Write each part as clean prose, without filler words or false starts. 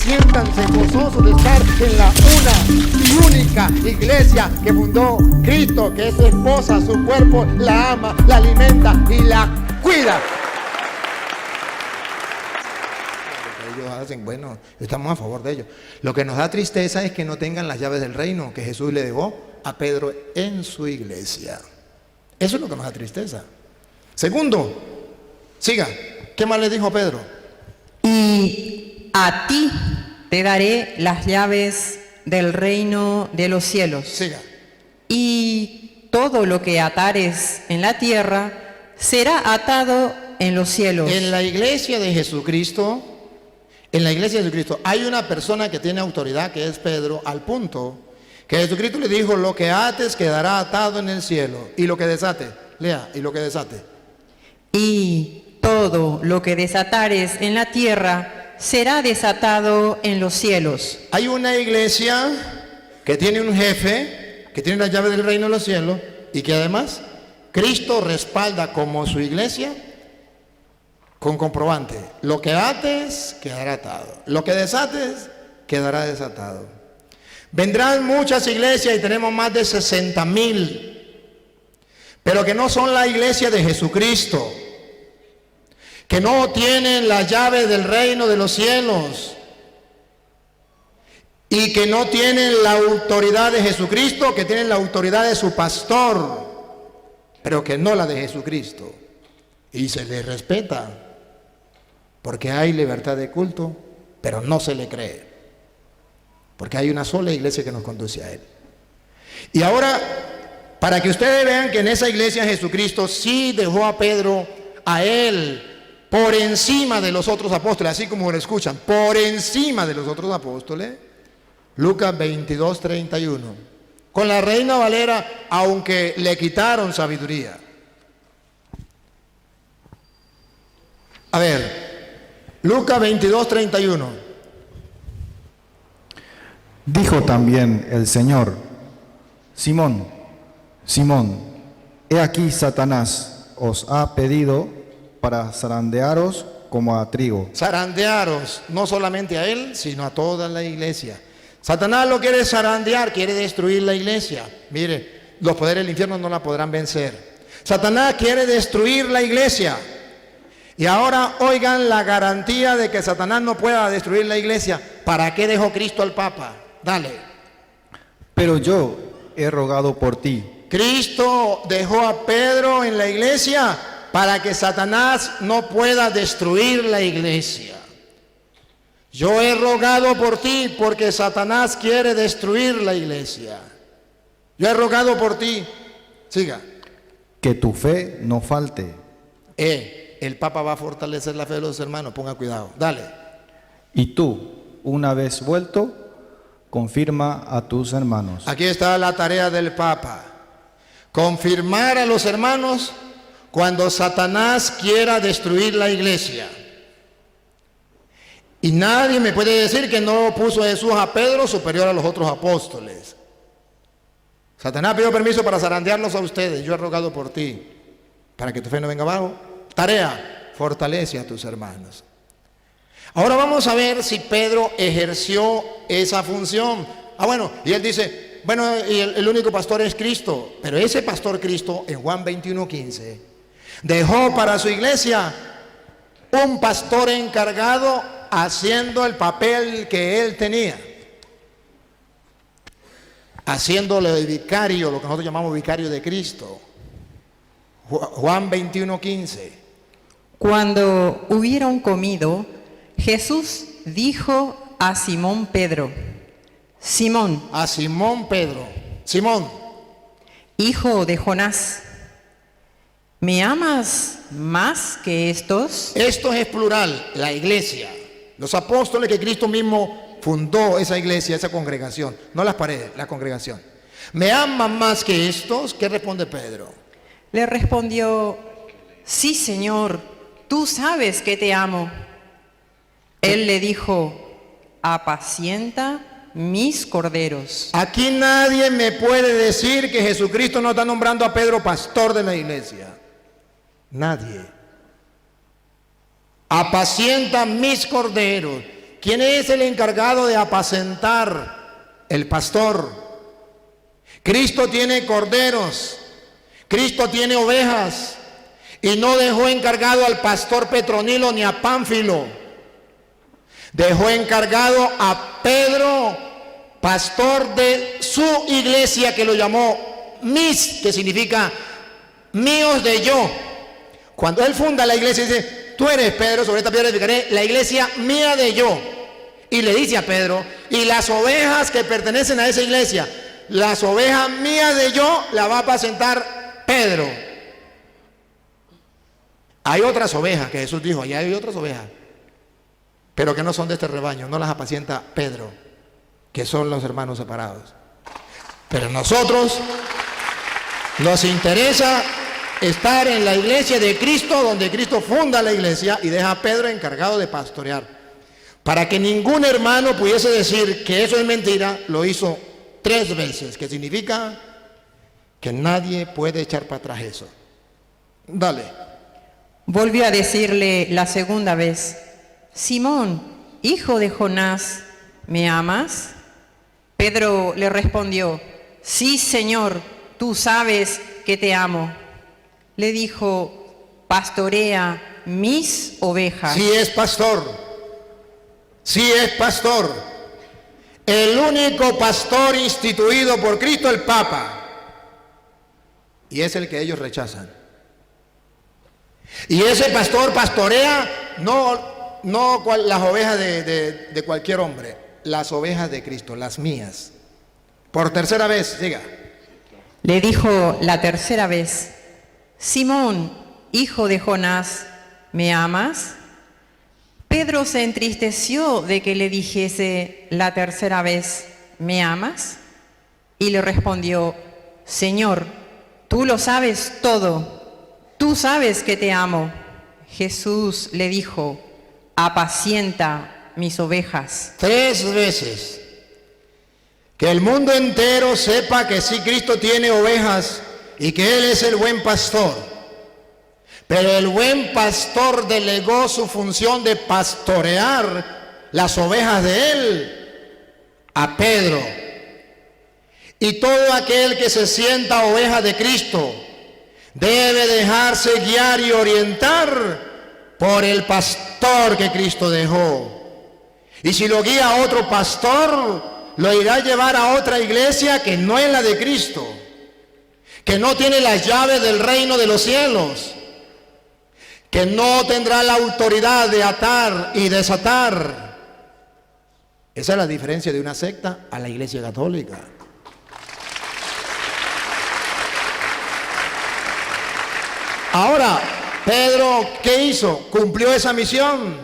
Siéntanse gozosos de estar en la una y única iglesia que fundó Cristo, que es su esposa, su cuerpo, la ama, la alimenta y la cuida. Ellos hacen, bueno, estamos a favor de ellos. Lo que nos da tristeza es que no tengan las llaves del reino que Jesús le dejó a Pedro en su iglesia. Eso es lo que nos da tristeza. Segundo, siga. ¿Qué más le dijo Pedro? Y a ti te daré las llaves del reino de los cielos. Siga. Y todo lo que atares en la tierra será atado en los cielos. En la iglesia de Jesucristo, hay una persona que tiene autoridad, que es Pedro, al punto que Jesucristo le dijo: lo que ates quedará atado en el cielo, y lo que desate, lea, y lo que desate. Y todo lo que desatares en la tierra será desatado en los cielos. Hay una iglesia que tiene un jefe, que tiene la llave del reino de los cielos, y que además Cristo respalda como su iglesia con comprobante: lo que ates quedará atado, lo que desates quedará desatado. Vendrán muchas iglesias, y tenemos más de 60,000, pero que no son la iglesia de Jesucristo, que no tienen la llave del reino de los cielos y que no tienen la autoridad de Jesucristo, que tienen la autoridad de su pastor, pero que no la de Jesucristo. Y se le respeta, porque hay libertad de culto, pero no se le cree, porque hay una sola iglesia que nos conduce a Él. Y ahora, para que ustedes vean que en esa iglesia Jesucristo sí dejó a Pedro, a él, por encima de los otros apóstoles, así como lo escuchan, por encima de los otros apóstoles. Lucas 22:31. Con la Reina Valera, aunque le quitaron sabiduría. A ver, Lucas 22:31. Dijo también el Señor: Simón, Simón, he aquí Satanás os ha pedido para zarandearos como a trigo. Zarandearos, no solamente a él, sino a toda la iglesia. Satanás lo quiere zarandear, quiere destruir la iglesia. Mire, los poderes del infierno no la podrán vencer. Satanás quiere destruir la iglesia. Y ahora oigan la garantía de que Satanás no pueda destruir la iglesia. ¿Para qué dejó Cristo al Papa? Dale. Pero yo he rogado por ti. Cristo dejó a Pedro en la iglesia para que Satanás no pueda destruir la iglesia. Yo he rogado por ti porque Satanás quiere destruir la iglesia. Yo he rogado por ti. Siga. Que tu fe no falte. El Papa va a fortalecer la fe de los hermanos, ponga cuidado. Dale. Y tú, una vez vuelto, confirma a tus hermanos. Aquí está la tarea del Papa: confirmar a los hermanos cuando Satanás quiera destruir la iglesia. Y nadie me puede decir que no puso Jesús a Pedro superior a los otros apóstoles. Satanás pidió permiso para zarandearlos a ustedes. Yo he rogado por ti, para que tu fe no venga abajo. Tarea: fortalece a tus hermanos. Ahora vamos a ver si Pedro ejerció esa función. Bueno, y él dice, bueno, y el único pastor es Cristo. Pero ese pastor Cristo, en Juan 21:15, dejó para su iglesia un pastor encargado haciendo el papel que él tenía, haciéndole de vicario, lo que nosotros llamamos vicario de Cristo. Juan 21:15. Cuando hubieron comido, Jesús dijo a Simón Pedro: Simón, A Simón Pedro: Simón, hijo de Jonás, ¿me amas más que estos? esto es plural, la iglesia, los apóstoles que Cristo mismo fundó, esa iglesia, esa congregación, no las paredes, la congregación. ¿Me aman más que estos? ¿Qué responde Pedro? Le respondió: sí, Señor, tú sabes que te amo. Él le dijo: apacienta mis corderos. Aquí nadie me puede decir que Jesucristo no está nombrando a Pedro pastor de la iglesia. Nadie. Apacienta mis corderos. ¿Quién es el encargado de apacentar? El pastor. Cristo tiene corderos, Cristo tiene ovejas, y no dejó encargado al pastor Petronilo ni a Pánfilo. Dejó encargado a Pedro, pastor de su iglesia, que lo llamó mis, que significa míos de yo. Cuando él funda la iglesia dice, tú eres Pedro, sobre esta piedra edificaré la iglesia mía de yo. Y le dice a Pedro, y las ovejas que pertenecen a esa iglesia, las ovejas mías de yo, la va a apacentar Pedro. Hay otras ovejas que Jesús dijo, allá hay otras ovejas, pero que no son de este rebaño, no las apacienta Pedro, que son los hermanos separados. Pero nosotros nos interesa estar en la iglesia de Cristo, donde Cristo funda la iglesia y deja a Pedro encargado de pastorear. Para que ningún hermano pudiese decir que eso es mentira, lo hizo 3 veces, que significa que nadie puede echar para atrás eso. Dale. Volvió a decirle la segunda vez, Simón, hijo de Jonás, ¿me amas? Pedro le respondió, sí, Señor, tú sabes que te amo. Le dijo, pastorea mis ovejas. Sí es pastor, sí es pastor. El único pastor instituido por Cristo, el Papa. Y es el que ellos rechazan. Y ese pastor pastorea no las ovejas de cualquier hombre, las ovejas de Cristo, las mías. Por tercera vez, diga. Le dijo la tercera vez, Simón, hijo de Jonás, ¿me amas? Pedro se entristeció de que le dijese la tercera vez, ¿me amas? Y le respondió, Señor, tú lo sabes todo, tú sabes que te amo. Jesús le dijo, apacienta mis ovejas. 3 veces. Que el mundo entero sepa que sí, Cristo tiene ovejas y que Él es el buen pastor. Pero el buen pastor delegó su función de pastorear las ovejas de Él a Pedro. Y todo aquel que se sienta oveja de Cristo debe dejarse guiar y orientar por el pastor que Cristo dejó. Y si lo guía otro pastor, lo irá a llevar a otra iglesia que no es la de Cristo, que no tiene las llaves del reino de los cielos, que no tendrá la autoridad de atar y desatar. Esa es la diferencia de una secta a la iglesia católica. Ahora, Pedro, ¿qué hizo? ¿Cumplió esa misión?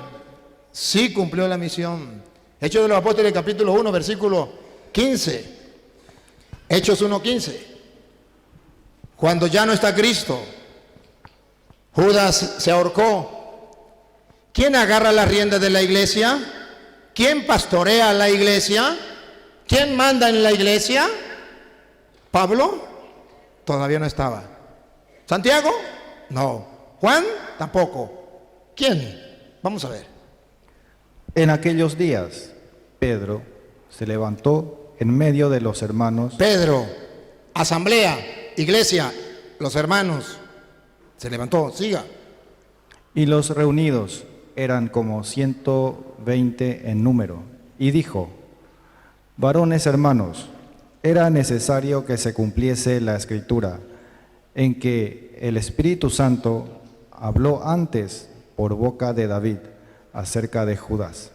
Sí, cumplió la misión. Hechos de los Apóstoles, capítulo 1, versículo 15. Hechos 1:15. Cuando ya no está Cristo, Judas se ahorcó. ¿Quién agarra las riendas de la iglesia? ¿Quién pastorea la iglesia? ¿Quién manda en la iglesia? ¿Pablo? Todavía no estaba. ¿Santiago? No. ¿Juan? Tampoco. ¿Quién? Vamos a ver. En aquellos días, Pedro se levantó en medio de los hermanos. Pedro, asamblea, iglesia, los hermanos. Se levantó, siga. Y los reunidos eran como 120 en número. Y dijo, varones hermanos, era necesario que se cumpliese la escritura, en que el Espíritu Santo habló antes por boca de David acerca de Judas,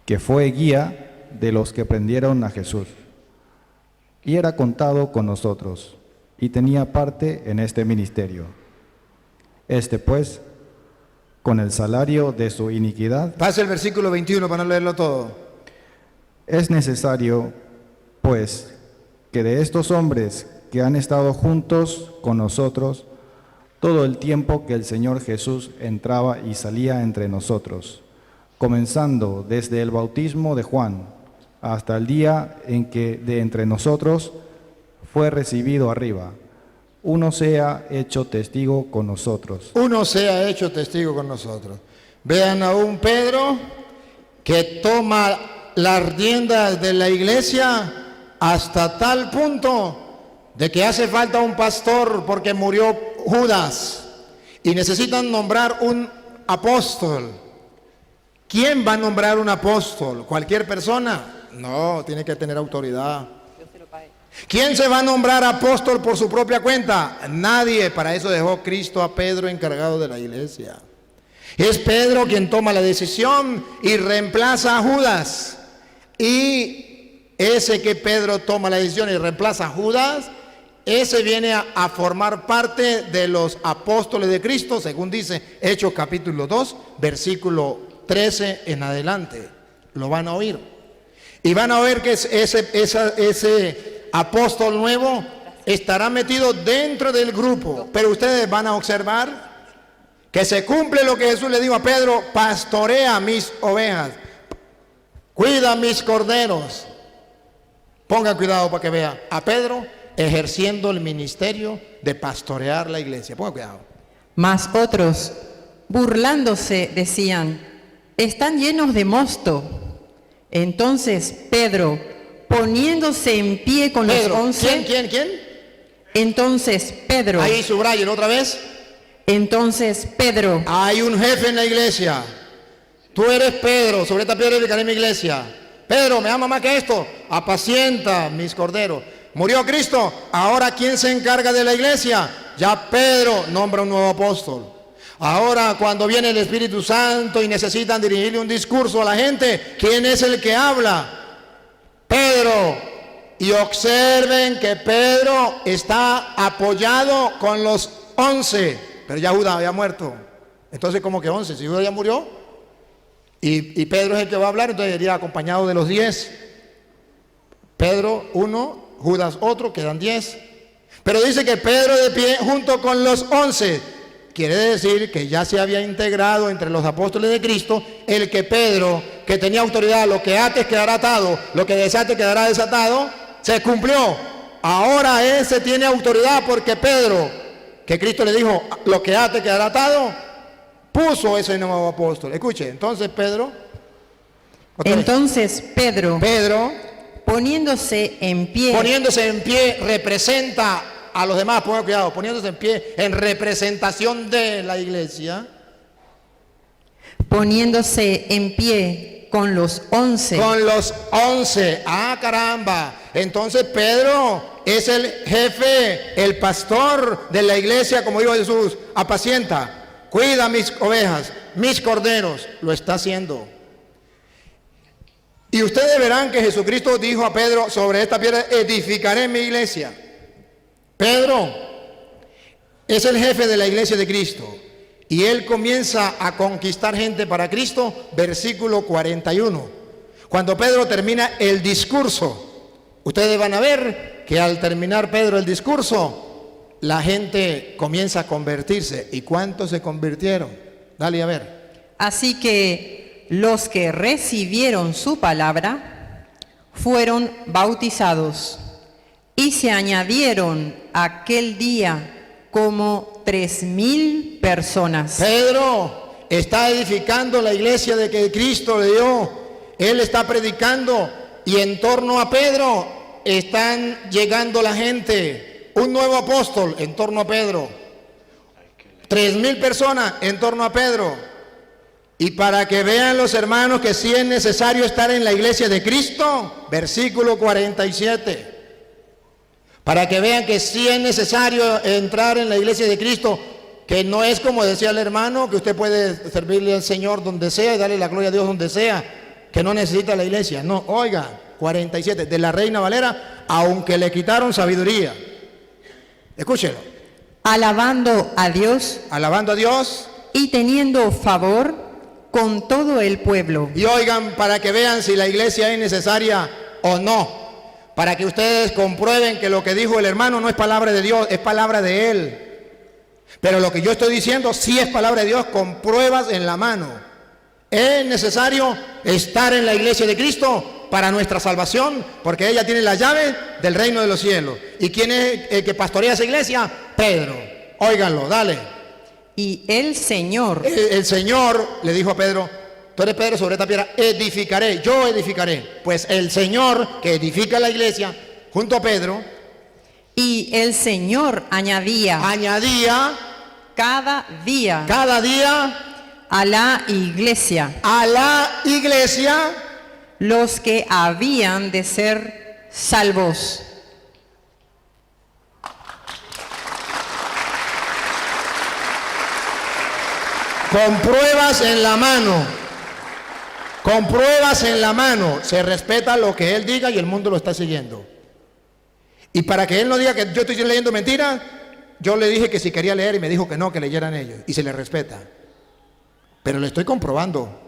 que fue guía de los que prendieron a Jesús, y era contado con nosotros, y tenía parte en este ministerio. Este pues, con el salario de su iniquidad. Pase el versículo 21 para no leerlo todo. Es necesario, pues, que de estos hombres que han estado juntos con nosotros todo el tiempo que el Señor Jesús entraba y salía entre nosotros, comenzando desde el bautismo de Juan hasta el día en que de entre nosotros fue recibido arriba, uno sea hecho testigo con nosotros. Uno sea hecho testigo con nosotros. Vean a un Pedro que toma las riendas de la iglesia hasta tal punto de que hace falta un pastor porque murió Judas y necesitan nombrar un apóstol. ¿Quién va a nombrar un apóstol? ¿Cualquier persona? No, tiene que tener autoridad. ¿Quién se va a nombrar apóstol por su propia cuenta? Nadie. Para eso dejó Cristo a Pedro encargado de la iglesia. Es Pedro quien toma la decisión y reemplaza a Judas. Y ese que Pedro toma la decisión y reemplaza a Judas, ese viene a formar parte de los apóstoles de Cristo, según dice Hechos capítulo 2, versículo 13 en adelante. Lo van a oír. Y van a ver que ese apóstol nuevo estará metido dentro del grupo. Pero ustedes van a observar que se cumple lo que Jesús le dijo a Pedro: pastorea mis ovejas, cuida mis corderos. Pongan cuidado para que vean a Pedro ejerciendo el ministerio de pastorear la iglesia. Pongan cuidado. Mas otros, burlándose, decían: están llenos de mosto. Entonces Pedro, poniéndose en pie con Pedro, los 11... ¿Quién? Entonces Pedro... Ahí subrayen otra vez. Entonces Pedro... Hay un jefe en la iglesia. Tú eres Pedro, sobre esta piedra edificaré mi iglesia. Pedro, me ama más que esto. Apacienta mis corderos. Murió Cristo. Ahora, ¿quién se encarga de la iglesia? Ya Pedro nombra un nuevo apóstol. Ahora, cuando viene el Espíritu Santo y necesitan dirigirle un discurso a la gente, ¿quién es el que habla? Pedro. Y observen que Pedro está apoyado con los 11. Pero ya Judas había muerto. Entonces, ¿cómo que 11? Si Judas ya murió y Pedro es el que va a hablar, entonces iría acompañado de los 10. Pedro 1, Judas otro, quedan 10. Pero dice que Pedro de pie junto con los 11. Quiere decir que ya se había integrado entre los apóstoles de Cristo el que Pedro, que tenía autoridad, lo que ates quedará atado, lo que desate quedará desatado, se cumplió. Ahora ese tiene autoridad porque Pedro, que Cristo le dijo, lo que ate quedará atado, puso ese nuevo apóstol. Escuche, entonces Pedro, Pedro, poniéndose en pie, representa a los demás. Pongan cuidado, poniéndose en pie en representación de la iglesia. Poniéndose en pie con los 11. Con los 11. Ah, caramba. Entonces Pedro es el jefe, el pastor de la iglesia, como dijo Jesús. Apacienta, cuida mis ovejas, mis corderos. Lo está haciendo. Y ustedes verán que Jesucristo dijo a Pedro: sobre esta piedra edificaré mi iglesia. Pedro es el jefe de la iglesia de Cristo y él comienza a conquistar gente para Cristo. Versículo 41. Cuando Pedro termina el discurso, ustedes van a ver que al terminar Pedro el discurso, la gente comienza a convertirse. ¿Y cuántos se convirtieron? Dale a ver. Así que los que recibieron su palabra fueron bautizados. Y se añadieron aquel día como 3,000 personas. Pedro está edificando la iglesia de que Cristo le dio. Él está predicando y en torno a Pedro están llegando la gente. Un nuevo apóstol en torno a Pedro. 3,000 personas en torno a Pedro. Y para que vean los hermanos que sí es necesario estar en la iglesia de Cristo, versículo 47. Para que vean que sí es necesario entrar en la iglesia de Cristo, que no es como decía el hermano, que usted puede servirle al Señor donde sea y darle la gloria a Dios donde sea, que no necesita la iglesia. No, oiga, 47, de la Reina Valera, aunque le quitaron sabiduría. Escúchelo. Alabando a Dios y teniendo favor con todo el pueblo. Y oigan, para que vean si la iglesia es necesaria o no. Para que ustedes comprueben que lo que dijo el hermano no es palabra de Dios, es palabra de él. Pero lo que yo estoy diciendo sí es palabra de Dios con pruebas en la mano. Es necesario estar en la iglesia de Cristo para nuestra salvación, porque ella tiene la llave del reino de los cielos. ¿Y quién es el que pastorea esa iglesia? Pedro. Óiganlo, dale. Y el Señor le dijo a Pedro: tú eres Pedro, sobre esta piedra edificaré, yo edificaré. Pues el Señor que edifica la iglesia junto a Pedro, Y el Señor añadía cada día a la iglesia a la iglesia los que habían de ser salvos. con pruebas en la mano. Con pruebas en la mano. Se respeta lo que él diga y el mundo lo está siguiendo. Y para que él no diga que yo estoy leyendo mentiras, yo le dije que si quería leer y me dijo que no, que leyeran ellos. Y se le respeta. Pero le estoy comprobando.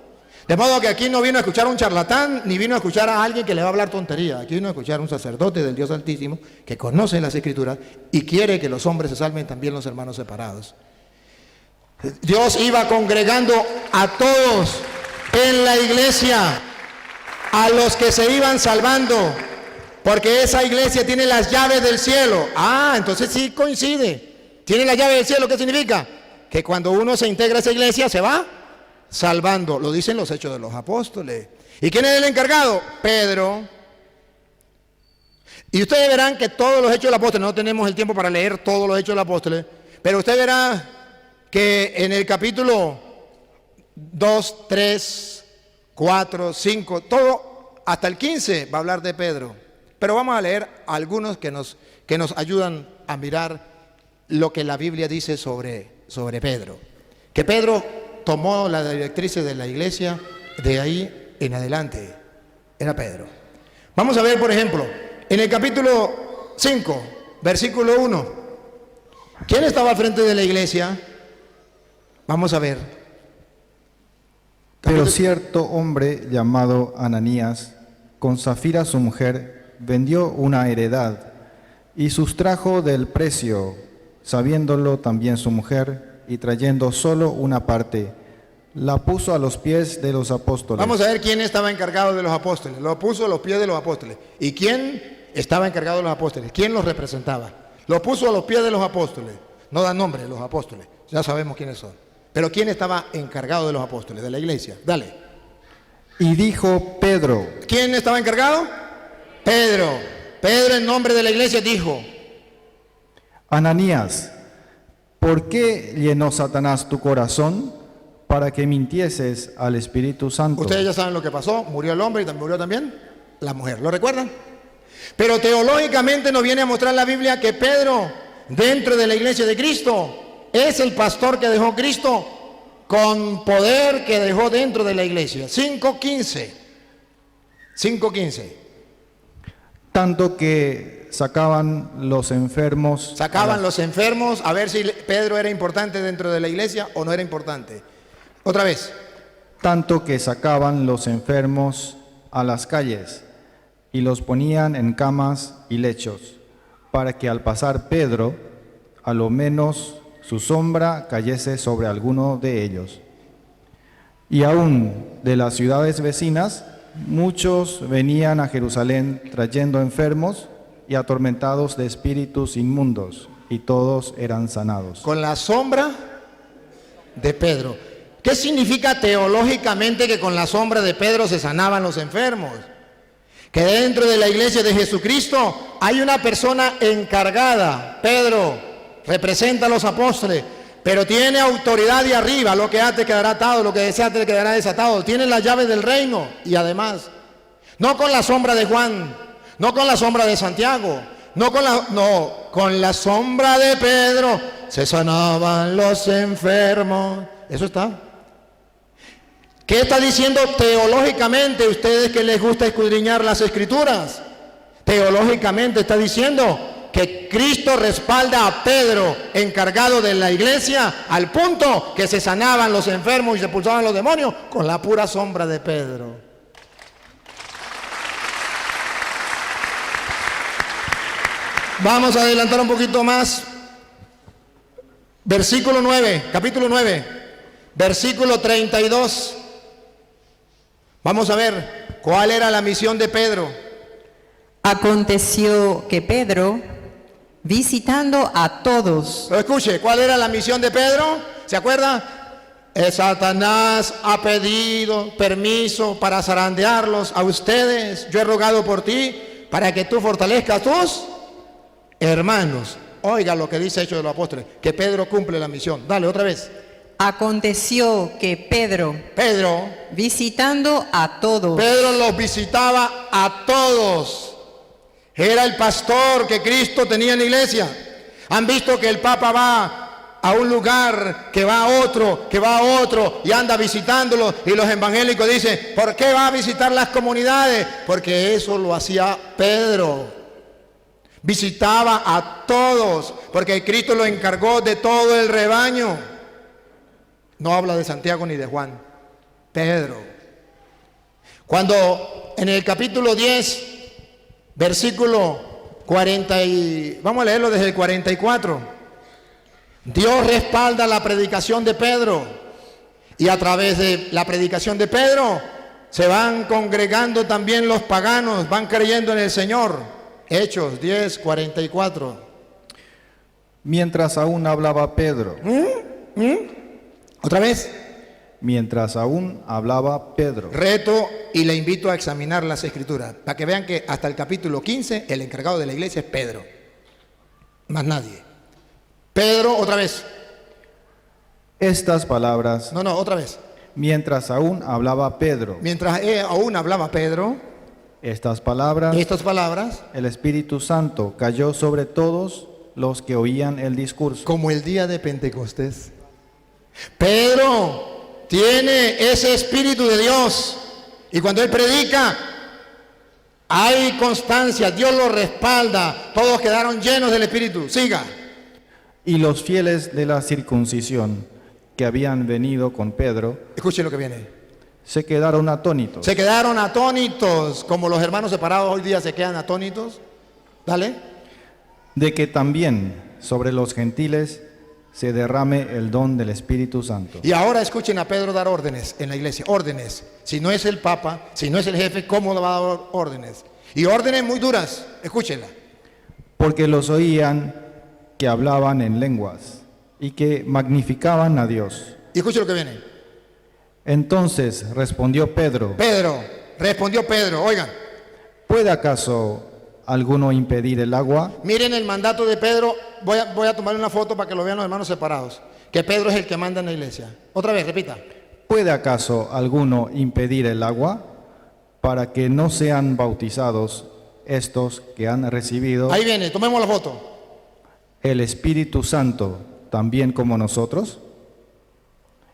De modo que aquí no vino a escuchar a un charlatán, ni vino a escuchar a alguien que le va a hablar tontería. Aquí vino a escuchar a un sacerdote del Dios Altísimo que conoce las Escrituras y quiere que los hombres se salven, también los hermanos separados. Dios iba congregando a todos en la iglesia, a los que se iban salvando, porque esa iglesia tiene las llaves del cielo. Ah, entonces sí coincide. Tiene la llave del cielo, ¿qué significa? Que cuando uno se integra a esa iglesia se va salvando. Lo dicen los Hechos de los Apóstoles. ¿Y quién es el encargado? Pedro. Y ustedes verán que todos los Hechos de los Apóstoles, no tenemos el tiempo para leer todos los Hechos de los Apóstoles, pero usted verá que en el capítulo 2, 3, 4, 5, todo hasta el 15 va a hablar de Pedro. Pero vamos a leer algunos que nos ayudan a mirar lo que la Biblia dice sobre Pedro. Que Pedro tomó las directrices de la iglesia de ahí en adelante. Era Pedro. Vamos a ver, por ejemplo, en el capítulo 5, versículo 1. ¿Quién estaba al frente de la iglesia? Vamos a ver. Pero cierto hombre llamado Ananías, con Zafira su mujer, vendió una heredad y sustrajo del precio, sabiéndolo también su mujer, y trayendo solo una parte, la puso a los pies de los apóstoles. Vamos a ver quién estaba encargado de los apóstoles. Lo puso a los pies de los apóstoles. ¿Y quién estaba encargado de los apóstoles? ¿Quién los representaba? Lo puso a los pies de los apóstoles. No da nombre, los apóstoles. Ya sabemos quiénes son. Pero ¿quién estaba encargado de los apóstoles, de la iglesia? Dale. Y dijo Pedro. ¿Quién estaba encargado? Pedro. Pedro, en nombre de la iglesia, dijo: Ananías, ¿por qué llenó Satanás tu corazón para que mintieses al Espíritu Santo? Ustedes ya saben lo que pasó. Murió el hombre y murió también la mujer. ¿Lo recuerdan? Pero teológicamente nos viene a mostrar la Biblia que Pedro, dentro de la iglesia de Cristo, es el pastor que dejó Cristo con poder que dejó dentro de la iglesia. 5:15. 5:15. Tanto que sacaban los enfermos. Sacaban los enfermos, a ver si Pedro era importante dentro de la iglesia o no era importante. Otra vez. Tanto que sacaban los enfermos a las calles y los ponían en camas y lechos, para que al pasar Pedro, a lo menos su sombra cayese sobre alguno de ellos. Y aún de las ciudades vecinas, muchos venían a Jerusalén trayendo enfermos y atormentados de espíritus inmundos, y todos eran sanados. Con la sombra de Pedro. ¿Qué significa teológicamente que con la sombra de Pedro se sanaban los enfermos? Que dentro de la iglesia de Jesucristo hay una persona encargada. Pedro representa a los apóstoles, pero tiene autoridad de arriba. Lo que ate quedará atado, lo que desate quedará desatado. Tiene las llaves del reino. Y además, no con la sombra de Juan, no con la sombra de Santiago, con la sombra de Pedro se sanaban los enfermos. Eso está. ¿Qué está diciendo teológicamente ustedes que les gusta escudriñar las Escrituras? Teológicamente está diciendo que Cristo respalda a Pedro, encargado de la iglesia, al punto que se sanaban los enfermos y se expulsaban los demonios con la pura sombra de Pedro. Vamos a adelantar un poquito más. Versículo 9, capítulo 9, versículo 32. Vamos a ver cuál era la misión de Pedro. Aconteció que Pedro, visitando a todos. Pero escuche, ¿cuál era la misión de Pedro? ¿Se acuerda? Satanás ha pedido permiso para zarandearlos a ustedes. Yo he rogado por ti para que tú fortalezcas a tus hermanos. Oiga lo que dice Hechos de los Apóstoles, que Pedro cumple la misión. Dale, otra vez. Aconteció que Pedro, visitando a todos, Pedro los visitaba a todos. Era el pastor que Cristo tenía en la iglesia. Han visto que el Papa va a un lugar, que va a otro, que va a otro, y anda visitándolo, y los evangélicos dicen, ¿por qué va a visitar las comunidades? Porque eso lo hacía Pedro. Visitaba a todos, porque Cristo lo encargó de todo el rebaño. No habla de Santiago ni de Juan, Pedro. Cuando en el capítulo 10, versículo 40 vamos a leerlo desde el 44. Dios respalda la predicación de Pedro, y a través de la predicación de Pedro se van congregando también los paganos, van creyendo en el Señor. Hechos 10, 44. Mientras aún hablaba Pedro. Otra vez. Mientras aún hablaba Pedro. Reto y le invito a examinar las Escrituras, para que vean que hasta el capítulo 15 el encargado de la iglesia es Pedro, más nadie. Pedro, otra vez. Estas palabras. No, otra vez. Mientras aún hablaba Pedro. Mientras aún hablaba Pedro. Estas palabras. El Espíritu Santo cayó sobre todos los que oían el discurso. Como el día de Pentecostés. Pedro tiene ese Espíritu de Dios. Y cuando él predica, hay constancia. Dios lo respalda. Todos quedaron llenos del Espíritu. Siga. Y los fieles de la circuncisión que habían venido con Pedro, escuchen lo que viene, se quedaron atónitos. Se quedaron atónitos, como los hermanos separados hoy día se quedan atónitos. Dale. De que también sobre los gentiles se derrame el don del Espíritu Santo. Y ahora escuchen a Pedro dar órdenes en la iglesia. Órdenes. Si no es el Papa, si no es el jefe, ¿cómo le va a dar órdenes? Y órdenes muy duras. Escúchenla. Porque los oían que hablaban en lenguas y que magnificaban a Dios. Y escuchen lo que viene. Entonces respondió Pedro. Oigan. ¿Puede acaso alguno impedir el agua? Miren el mandato de Pedro. Voy a tomar una foto para que lo vean los hermanos separados. Que Pedro es el que manda en la iglesia. Otra vez, repita. ¿Puede acaso alguno impedir el agua para que no sean bautizados estos que han recibido? Ahí viene, tomemos la foto. El Espíritu Santo también como nosotros.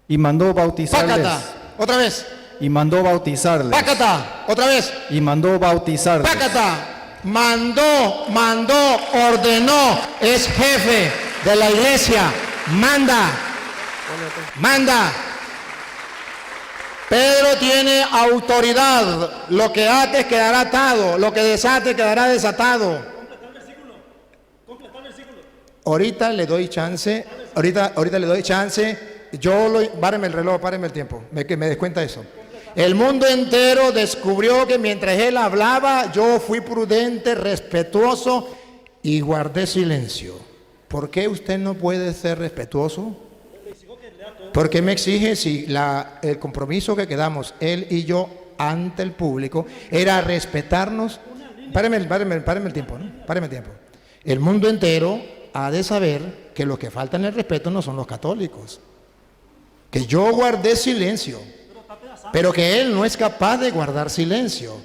Y mandó bautizarles. Pácata. Otra vez. Y mandó bautizarles. Pácata. Otra vez. Y mandó bautizarles. Pácata. Mandó, ordenó, es jefe de la iglesia. Manda. Pedro tiene autoridad. Lo que ates quedará atado. Lo que desate quedará desatado. Ahorita le doy chance. Páreme el reloj, páreme el tiempo. Que me descuenta eso. El mundo entero descubrió que mientras él hablaba, yo fui prudente, respetuoso y guardé silencio. ¿Por qué usted no puede ser respetuoso? ¿Por qué me exige si el compromiso que quedamos él y yo ante el público era respetarnos? Páreme el tiempo, ¿no? Páreme el tiempo. El mundo entero ha de saber que los que faltan el respeto no son los católicos. Que yo guardé silencio, pero que él no es capaz de guardar silencio.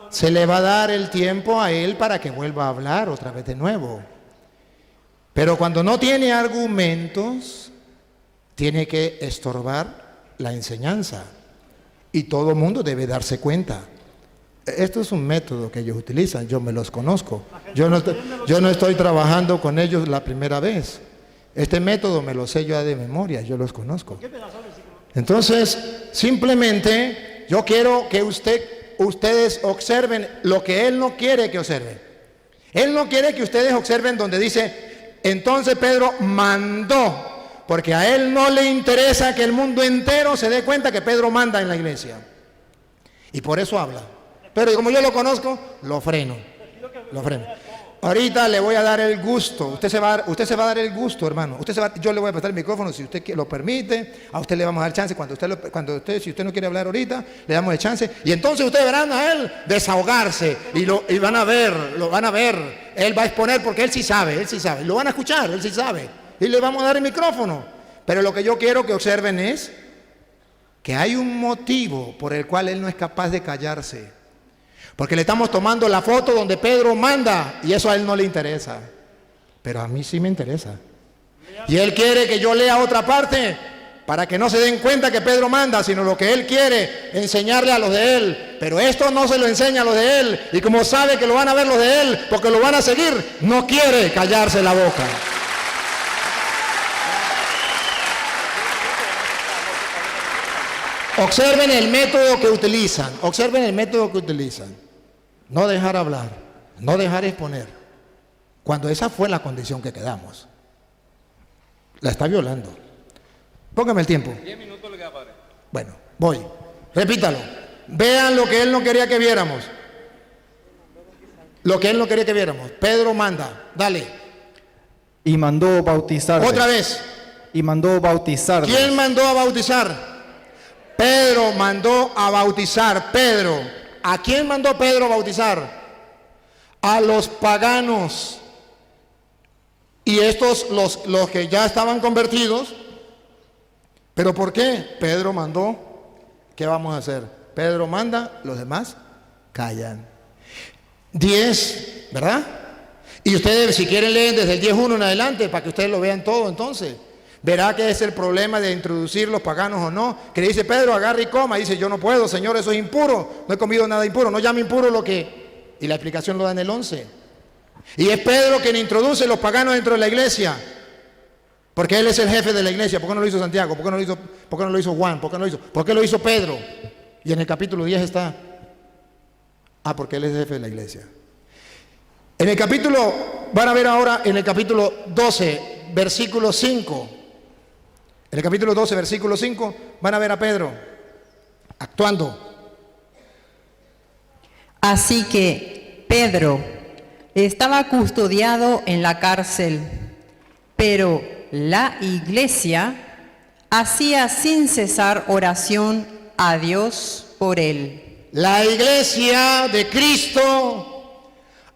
Se le va a dar el tiempo a él para que vuelva a hablar otra vez de nuevo. Pero cuando no tiene argumentos, tiene que estorbar la enseñanza. Y todo el mundo debe darse cuenta. Esto es un método que ellos utilizan, yo me los conozco. Yo no estoy trabajando con ellos la primera vez. Este método me lo sé yo de memoria, yo los conozco. Entonces, simplemente yo quiero que ustedes observen lo que él no quiere que observen. Él no quiere que ustedes observen donde dice, entonces Pedro mandó, porque a él no le interesa que el mundo entero se dé cuenta que Pedro manda en la iglesia. Y por eso habla. Pero como yo lo conozco, lo freno. Ahorita le voy a dar el gusto. Usted se va a dar el gusto, hermano. Yo le voy a prestar el micrófono si usted lo permite. A usted le vamos a dar chance. Si usted no quiere hablar ahorita, le damos el chance. Y entonces ustedes verán a él desahogarse. Y van a ver, lo van a ver. Él va a exponer porque él sí sabe. Lo van a escuchar, él sí sabe. Y le vamos a dar el micrófono. Pero lo que yo quiero que observen es que hay un motivo por el cual él no es capaz de callarse. Porque le estamos tomando la foto donde Pedro manda y eso a él no le interesa. Pero a mí sí me interesa. Y él quiere que yo lea otra parte para que no se den cuenta que Pedro manda, sino lo que él quiere enseñarle a los de él. Pero esto no se lo enseña a los de él. Y como sabe que lo van a ver los de él, porque lo van a seguir, no quiere callarse la boca. Observen el método que utilizan. No dejar hablar, no dejar exponer. Cuando esa fue la condición que quedamos. La está violando. Póngame el tiempo. 10 minutos le queda, padre. Bueno, voy. Repítalo. Vean lo que él no quería que viéramos. Pedro manda. Dale. Y mandó bautizar. Otra vez. Y mandó bautizar. ¿Quién mandó a bautizar? Pedro mandó a bautizar. Pedro. ¿A quién mandó Pedro a bautizar? A los paganos. Y estos, los que ya estaban convertidos. ¿Pero por qué? Pedro mandó. ¿Qué vamos a hacer? Pedro manda, los demás callan. 10, ¿verdad? Y ustedes, si quieren, leen desde el 10:1 en adelante para que ustedes lo vean todo entonces. Verá que es el problema de introducir los paganos o no. Que le dice Pedro, agarre y coma. Dice, yo no puedo, Señor, eso es impuro. No he comido nada impuro. No llame impuro lo que... Y la explicación lo da en el 11. Y es Pedro quien introduce los paganos dentro de la iglesia. Porque él es el jefe de la iglesia. ¿Por qué no lo hizo Santiago? ¿Por qué no lo hizo Juan? ¿Por qué lo hizo Pedro? Y en el capítulo 10 está. Porque él es el jefe de la iglesia. En el capítulo, van a ver ahora en el capítulo 12, versículo 5. En el capítulo 12, versículo 5, van a ver a Pedro actuando. Así que Pedro estaba custodiado en la cárcel, pero la iglesia hacía sin cesar oración a Dios por él. La iglesia de Cristo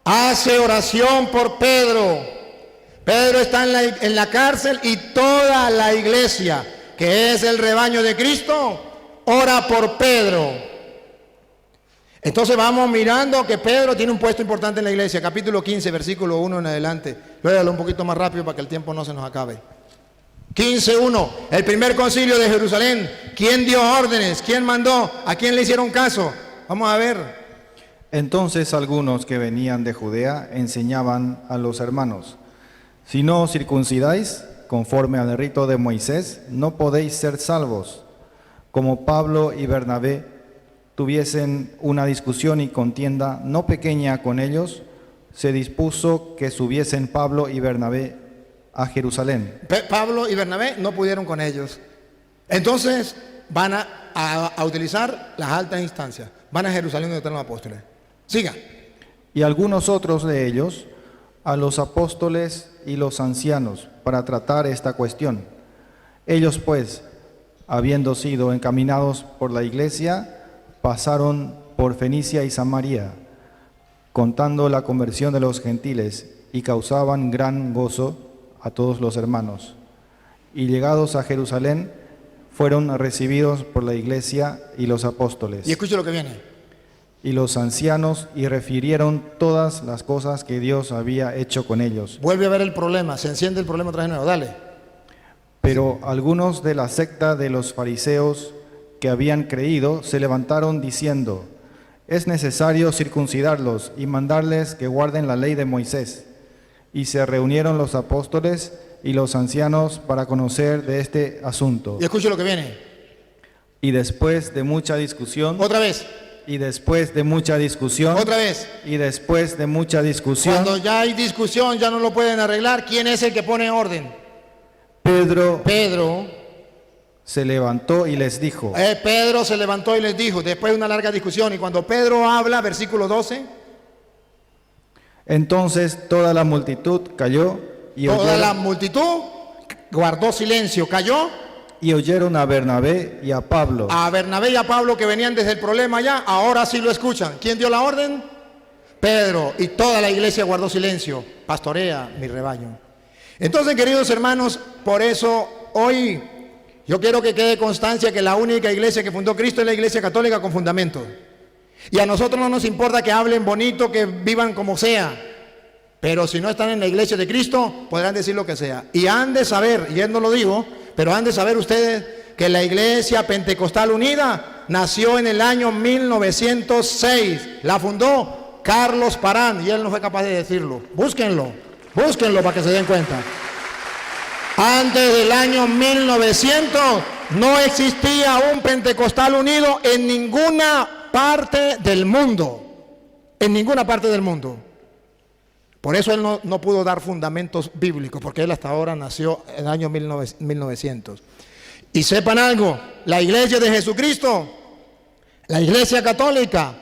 hace oración por Pedro. Pedro está en la cárcel y toda la iglesia, que es el rebaño de Cristo, ora por Pedro. Entonces vamos mirando que Pedro tiene un puesto importante en la iglesia. Capítulo 15, versículo 1 en adelante. Léalo un poquito más rápido para que el tiempo no se nos acabe. 15:1, el primer concilio de Jerusalén. ¿Quién dio órdenes? ¿Quién mandó? ¿A quién le hicieron caso? Vamos a ver. Entonces algunos que venían de Judea enseñaban a los hermanos: si no os circuncidáis, conforme al rito de Moisés, no podéis ser salvos. Como Pablo y Bernabé tuviesen una discusión y contienda no pequeña con ellos, se dispuso que subiesen Pablo y Bernabé a Jerusalén. Pablo y Bernabé no pudieron con ellos. Entonces van a utilizar las altas instancias. Van a Jerusalén donde están los apóstoles. Siga. Y algunos otros de ellos a los apóstoles y los ancianos para tratar esta cuestión. Ellos pues, habiendo sido encaminados por la iglesia, pasaron por Fenicia y Samaria, contando la conversión de los gentiles, y causaban gran gozo a todos los hermanos. Y llegados a Jerusalén, fueron recibidos por la iglesia y los apóstoles. Y escuche lo que viene. Y los ancianos, y refirieron todas las cosas que Dios había hecho con ellos. Vuelve a ver el problema, se enciende el problema otra vez de nuevo, dale. Pero algunos de la secta de los fariseos que habían creído se levantaron diciendo: es necesario circuncidarlos y mandarles que guarden la ley de Moisés. Y se reunieron los apóstoles y los ancianos para conocer de este asunto. Y escuche lo que viene. Y después de mucha discusión. Otra vez. Y después de mucha discusión. Otra vez. Y después de mucha discusión. Cuando ya hay discusión, ya no lo pueden arreglar. ¿Quién es el que pone orden? Pedro se levantó y les dijo. Pedro se levantó y les dijo, después de una larga discusión. Y cuando Pedro habla, versículo 12. Entonces toda la multitud cayó y Toda la oyeron, multitud guardó silencio, cayó. y oyeron a Bernabé y a Pablo. A Bernabé y a Pablo, que venían desde el problema allá, ahora sí lo escuchan. ¿Quién dio la orden? Pedro. Y toda la iglesia guardó silencio. Pastorea mi rebaño. Entonces, queridos hermanos, por eso hoy yo quiero que quede constancia que la única iglesia que fundó Cristo es la iglesia católica con fundamento. Y a nosotros no nos importa que hablen bonito, que vivan como sea, pero si no están en la iglesia de Cristo, podrán decir lo que sea. Y han de saber, y él no lo digo, pero han de saber ustedes que la Iglesia Pentecostal Unida nació en el año 1906. La fundó Carlos Parán, y él no fue capaz de decirlo. Búsquenlo para que se den cuenta. Antes del año 1900 no existía un Pentecostal unido en ninguna parte del mundo. En ninguna parte del mundo. Por eso él no pudo dar fundamentos bíblicos, porque él hasta ahora nació en el año 1900. Y sepan algo, la iglesia de Jesucristo, la iglesia católica,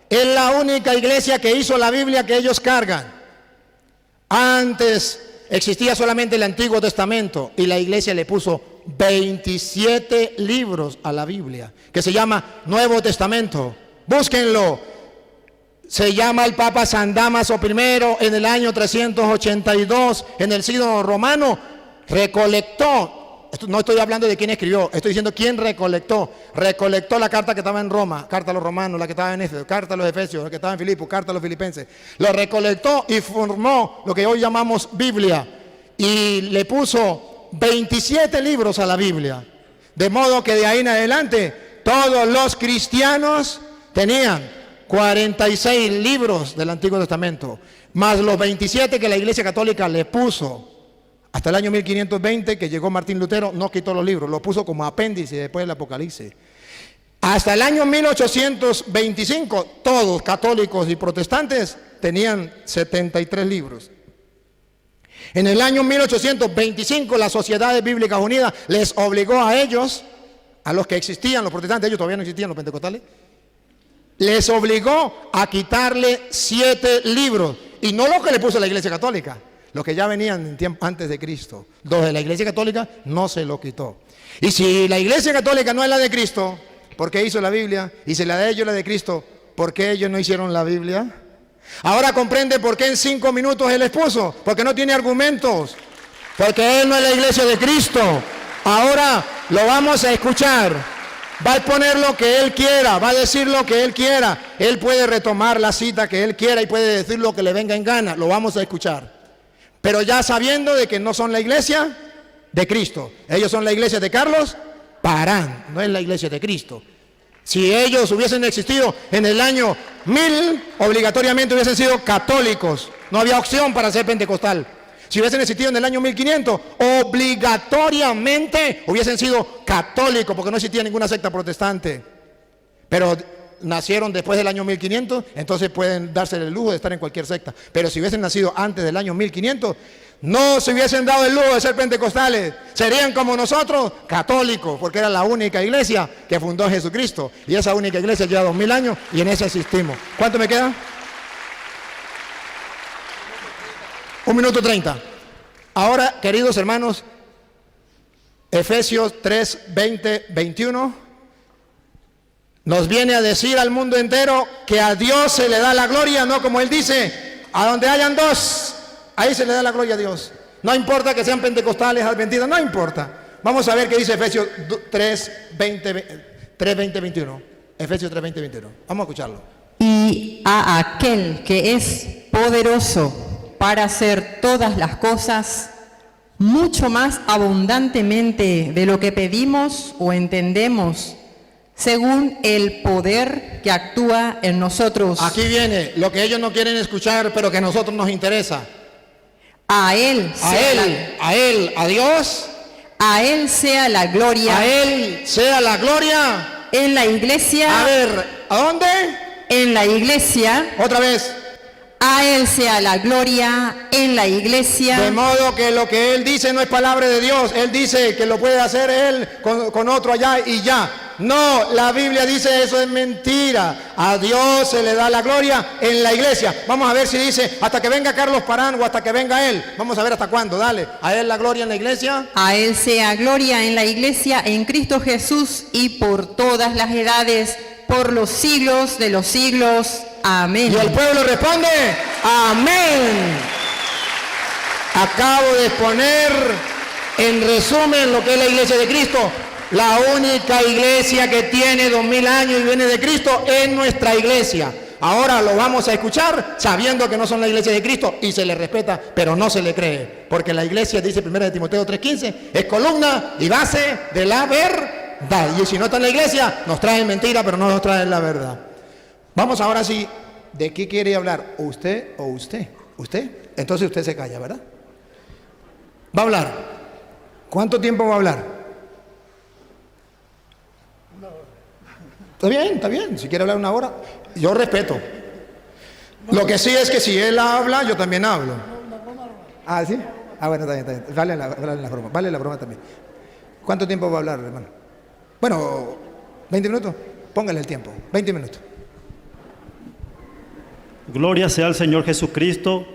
es la única iglesia que hizo la Biblia que ellos cargan. Antes existía solamente el Antiguo Testamento y la iglesia le puso 27 libros a la Biblia, que se llama Nuevo Testamento. Búsquenlo. Se llama el Papa San Dámaso I en el año 382 en el Sínodo Romano. Recolectó, no estoy hablando de quién escribió, estoy diciendo quién recolectó. Recolectó la carta que estaba en Roma, carta a los romanos, la que estaba en Éfeso, carta a los efesios, la que estaba en Filipos, carta a los filipenses. Lo recolectó y formó lo que hoy llamamos Biblia. Y le puso 27 libros a la Biblia. De modo que de ahí en adelante todos los cristianos tenían 46 libros del Antiguo Testamento, más los 27 que la Iglesia Católica le puso. Hasta el año 1520, que llegó Martín Lutero, no quitó los libros, los puso como apéndice después del Apocalipsis. Hasta el año 1825, todos, católicos y protestantes, tenían 73 libros. En el año 1825, las Sociedades Bíblicas Unidas les obligó a ellos, a los que existían, los protestantes, ellos todavía no existían, los pentecostales, les obligó a quitarle 7 libros. Y no lo que le puso la Iglesia Católica, los que ya venían en tiempo antes de Cristo. Los de la Iglesia Católica no se lo quitó. Y si la Iglesia Católica no es la de Cristo, ¿por qué hizo la Biblia? Y si la de ellos es la de Cristo, ¿por qué ellos no hicieron la Biblia? Ahora comprende por qué en 5 minutos él expuso. Porque no tiene argumentos. Porque él no es la Iglesia de Cristo. Ahora lo vamos a escuchar. Va a poner lo que él quiera, va a decir lo que él quiera. Él puede retomar la cita que él quiera y puede decir lo que le venga en gana. Lo vamos a escuchar. Pero ya sabiendo de que no son la iglesia de Cristo. Ellos son la iglesia de Carlos Parán, no es la iglesia de Cristo. Si ellos hubiesen existido en el año 1000, obligatoriamente hubiesen sido católicos. No había opción para ser pentecostal. Si hubiesen existido en el año 1500, obligatoriamente hubiesen sido católicos, porque no existía ninguna secta protestante. Pero nacieron después del año 1500, entonces pueden darse el lujo de estar en cualquier secta. Pero si hubiesen nacido antes del año 1500, no se hubiesen dado el lujo de ser pentecostales. Serían como nosotros, católicos, porque era la única iglesia que fundó Jesucristo. Y esa única iglesia lleva 2000 años y en esa existimos. ¿Cuánto me queda? 1 minuto 30. Ahora, queridos hermanos, Efesios 3, 20, 21 nos viene a decir al mundo entero que a Dios se le da la gloria, no como él dice, a donde hayan dos, ahí se le da la gloria a Dios. No importa que sean pentecostales, adventistas, no importa. Vamos a ver qué dice Efesios 3, 20, 21. Efesios 3, 20, 21. Vamos a escucharlo. Y a aquel que es poderoso para hacer todas las cosas mucho más abundantemente de lo que pedimos o entendemos, según el poder que actúa en nosotros. Aquí viene lo que ellos no quieren escuchar, pero que a nosotros nos interesa. A Él a Dios. A Él sea la gloria. A Él sea la gloria. En la iglesia. A ver, ¿a dónde? En la iglesia. Otra vez. A Él sea la gloria en la iglesia. De modo que lo que Él dice no es palabra de Dios. Él dice que lo puede hacer Él con otro allá y ya. No, la Biblia dice eso es mentira. A Dios se le da la gloria en la iglesia. Vamos a ver si dice hasta que venga Carlos Parán o hasta que venga él. Vamos a ver hasta cuándo. Dale, a él la gloria en la iglesia. A Él sea gloria en la iglesia, en Cristo Jesús y por todas las edades, por los siglos de los siglos. Amén. Y el pueblo responde, amén. Acabo de exponer en resumen lo que es la iglesia de Cristo. La única iglesia que tiene 2000 años y viene de Cristo es nuestra iglesia. Ahora lo vamos a escuchar sabiendo que no son la iglesia de Cristo y se le respeta, pero no se le cree. Porque la iglesia, dice 1 Timoteo 3:15, es columna y base de la verdad. Y si no está en la iglesia, nos traen mentira, pero no nos traen la verdad. Vamos ahora sí, ¿de qué quiere hablar? ¿Usted o usted? ¿Usted? Entonces usted se calla, ¿verdad? Va a hablar. ¿Cuánto tiempo va a hablar? Está bien. Si quiere hablar 1 hora, yo respeto. Lo que sí es que si él habla, yo también hablo. Ah, ¿sí? Ah, bueno, está bien. Vale la broma también. ¿Cuánto tiempo va a hablar, hermano? Bueno, 20 minutos. Póngale el tiempo. 20 minutos. Gloria sea al Señor Jesucristo.